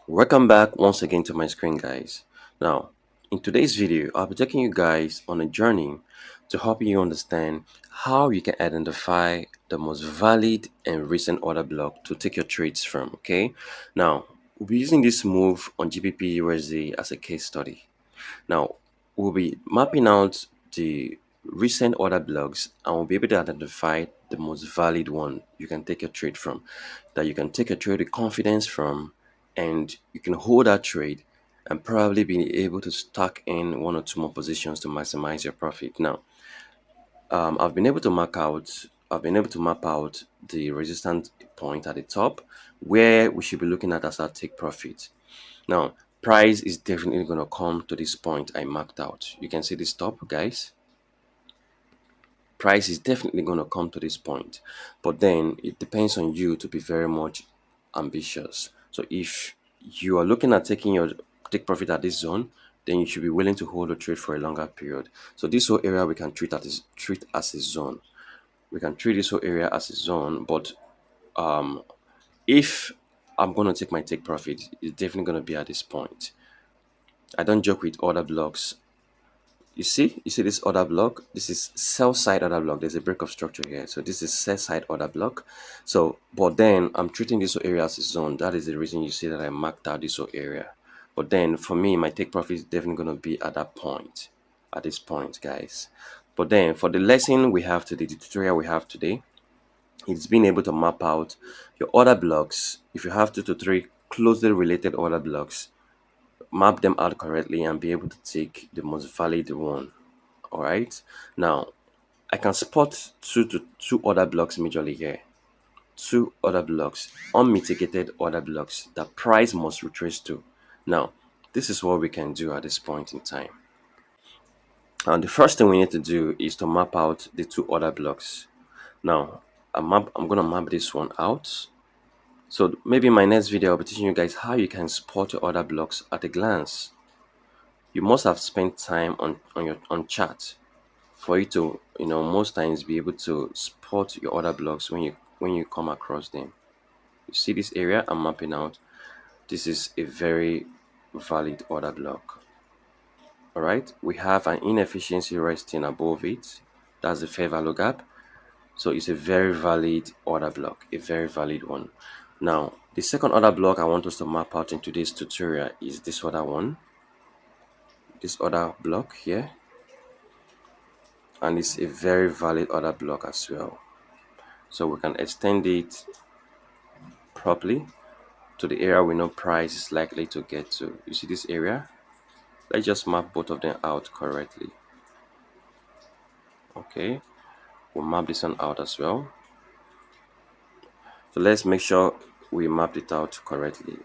Welcome back once again to my screen, guys. Now, in today's video, I'll be taking you guys on a journey to help you understand how you can identify the most valid and recent order block to take your trades from. Okay, now we'll be using this move on GBP USD as a case study. Now, we'll be mapping out the recent order blocks and we'll be able to identify the most valid one you can take a trade from, that you can take a trade with confidence from, and you can hold that trade and probably be able to stack in one or two more positions to maximize your profit. Now, I've been able to map out the resistance point at the top where we should be looking at as our take profit. Now, price is definitely going to come to this point I marked out. You can see this top, guys. Price is definitely going to come to this point, but then it depends on you to be very much ambitious. So if you are looking at taking your take profit at this zone, then you should be willing to hold a trade for a longer period. So this whole area we can treat as a zone. We can treat this whole area as a zone, but if I'm going to take my take profit, it's definitely going to be at this point. I don't joke with order blocks. You see this order block. This is sell side order block. There's a break of structure here, so this is sell side order block. So but then I'm treating this whole area as a zone. That is the reason you see that I marked out this whole area. But then for me, my take profit is definitely going to be at that point, at this point, guys. But then for the lesson we have today, the tutorial we have today, it's being able to map out your order blocks. If you have 2 to 3 closely related order blocks, map them out correctly and be able to take the most valid one. All right, now I can spot two order blocks majorly here. Two order blocks, unmitigated order blocks that price must retrace to. Now this is what we can do at this point in time, and the first thing we need to do is to map out the two order blocks. Now I'm gonna map this one out. So maybe in my next video I'll be teaching you guys how you can spot your order blocks at a glance. You must have spent time on chart for you to most times be able to spot your order blocks when you come across them. You see this area I'm mapping out. This is a very valid order block. All right, we have an inefficiency resting above it. That's the fair value gap. So it's a very valid order block, a very valid one. Now, the second order block I want us to map out in today's tutorial is this other one, this other block here. And it's a very valid order block as well. So we can extend it properly to the area we know price is likely to get to. You see this area? Let's just map both of them out correctly. Okay, we'll map this one out as well. So let's make sure we mapped it out correctly.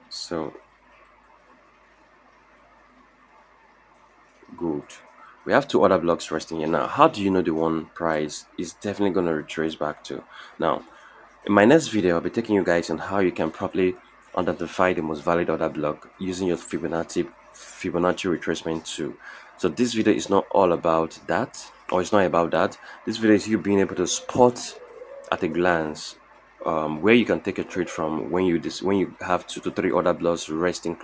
So good. We have two other blocks resting here. Now, how do you know the one price is definitely going to retrace back to? Now, in my next video, I'll be taking you guys on how you can properly identify the most valid order block using your Fibonacci retracement tool. So this video is not all about that, or it's not about that. This video is you being able to spot at a glance where you can take a trade from when you have 2 to 3 order blocks resting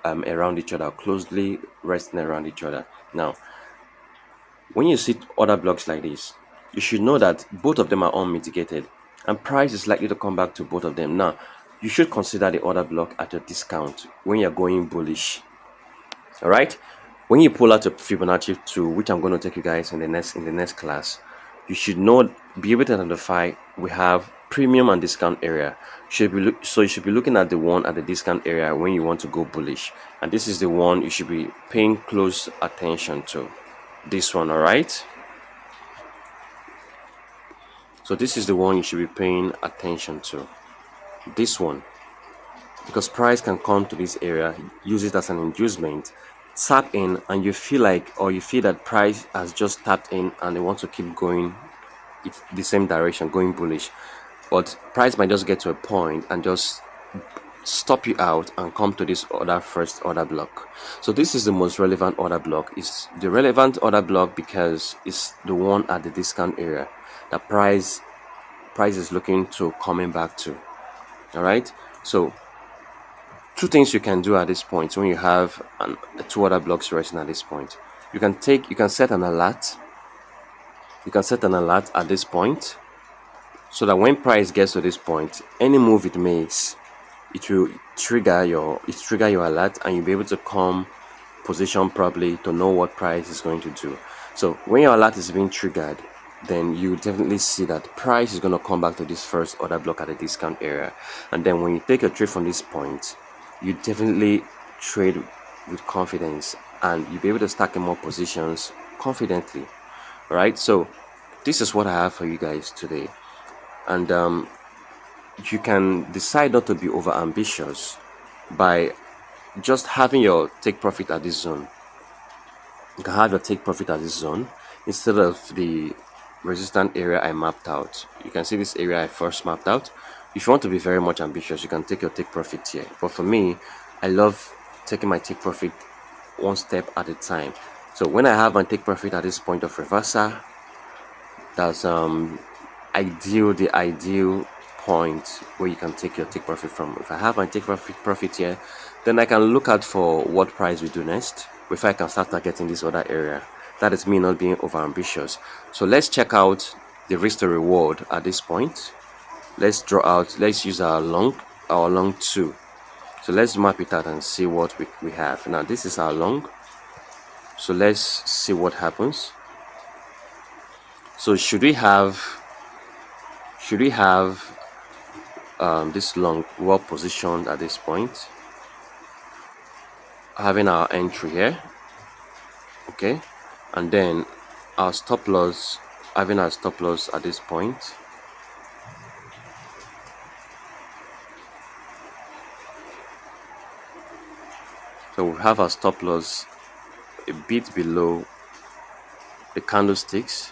around each other, closely resting around each other. Now, when you see order blocks like this, you should know that both of them are unmitigated and price is likely to come back to both of them. Now, you should consider the order block at a discount when you're going bullish. All right, when you pull out a Fibonacci tool, which I'm going to take you guys in the next class, you should be able to identify we have premium and discount area. So you should be looking at the one at the discount area when you want to go bullish, and this is the one you should be paying close attention to. This one, all right. So this is the one you should be paying attention to. This one, because price can come to this area, use it as an inducement, tap in, and you feel that price has just tapped in and they want to keep going the same direction, going bullish. But price might just get to a point and just stop you out and come to this first order block. So this is the most relevant order block. It's the relevant order block because it's the one at the discount area. The price price is looking to coming back to. All right, so two things you can do at this point when you have two other blocks resting at this point. You can set an alert. You can set an alert at this point, so that when price gets to this point, any move it makes, it will trigger your alert, and you'll be able to come position properly to know what price is going to do. So when your alert is being triggered, then you definitely see that price is going to come back to this first order block at the discount area. And then when you take a trade from this point, you definitely trade with confidence, and you'll be able to stack in more positions confidently. All right, so this is what I have for you guys today. And you can decide not to be over ambitious by just having your take profit at this zone. You can have your take profit at this zone instead of the resistance area I mapped out. You can see this area I first mapped out. If you want to be very much ambitious, you can take your take profit here. But for me, I love taking my take profit one step at a time. So when I have my take profit at this point of reversal, that's the ideal point where you can take your take profit from. If I have my take profit here, then I can look out for what price we do next before I can start targeting this other area. That is me not being over ambitious. So let's check out the risk to reward at this point. Let's use our long 2. So let's map it out and see what we have. Now this is our long, so let's see what happens. So should we have this long well positioned at this point, having our entry here, okay, and then our stop loss, having our stop loss at this point. So we have our stop loss a bit below the candlesticks,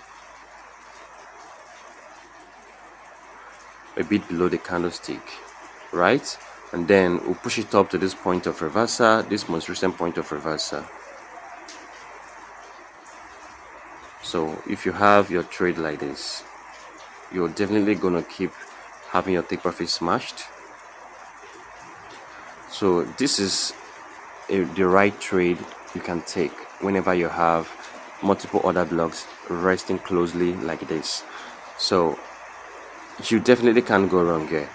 right? And then we'll push it up to this point of reversal, this most recent point of reversal. So if you have your trade like this, you're definitely gonna keep having your take profit smashed. So this is the right trade you can take whenever you have multiple order blocks resting closely like this. So you definitely can't go wrong here.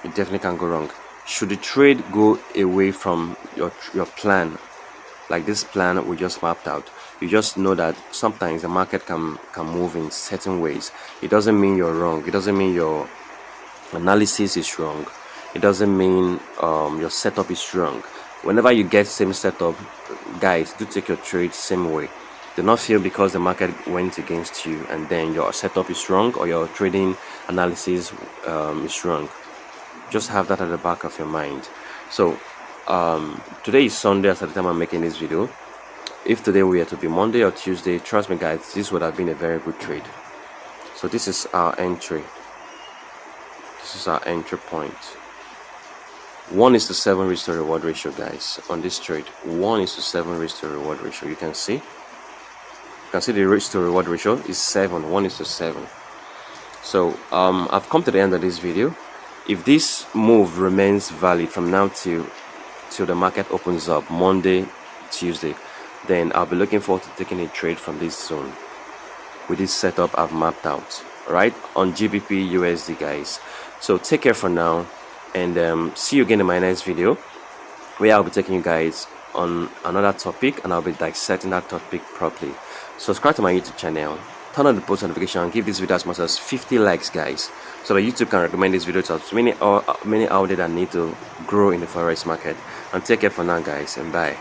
You definitely can't go wrong. Should the trade go away from your plan, like this plan we just mapped out, you just know that sometimes the market can move in certain ways. It doesn't mean you're wrong. It doesn't mean your analysis is wrong. It doesn't mean your setup is wrong. Whenever you get same setup, guys, do take your trade same way. Do not feel because the market went against you and then your setup is wrong or your trading analysis is wrong. Just have that at the back of your mind. So today is Sunday at the time I'm making this video. If today were to be Monday or Tuesday, trust me guys, this would have been a very good trade. So this is our entry. This is our entry point. 1:7 risk to reward ratio, guys, on this trade. 1:7 risk to reward ratio. You can see the risk to reward ratio is 7, 1:7. So I've come to the end of this video. If this move remains valid from now till the market opens up Monday, Tuesday, then I'll be looking forward to taking a trade from this zone with this setup I've mapped out, right, on GBP USD, guys. So take care for now, and see you again in my next video, where I'll be taking you guys on another topic, and I'll be dissecting that topic properly. Subscribe to my YouTube channel, turn on the post notification, and give this video as much as 50 likes, guys, so that YouTube can recommend this video to as many out there that need to grow in the forex market. And take care for now, guys, and bye.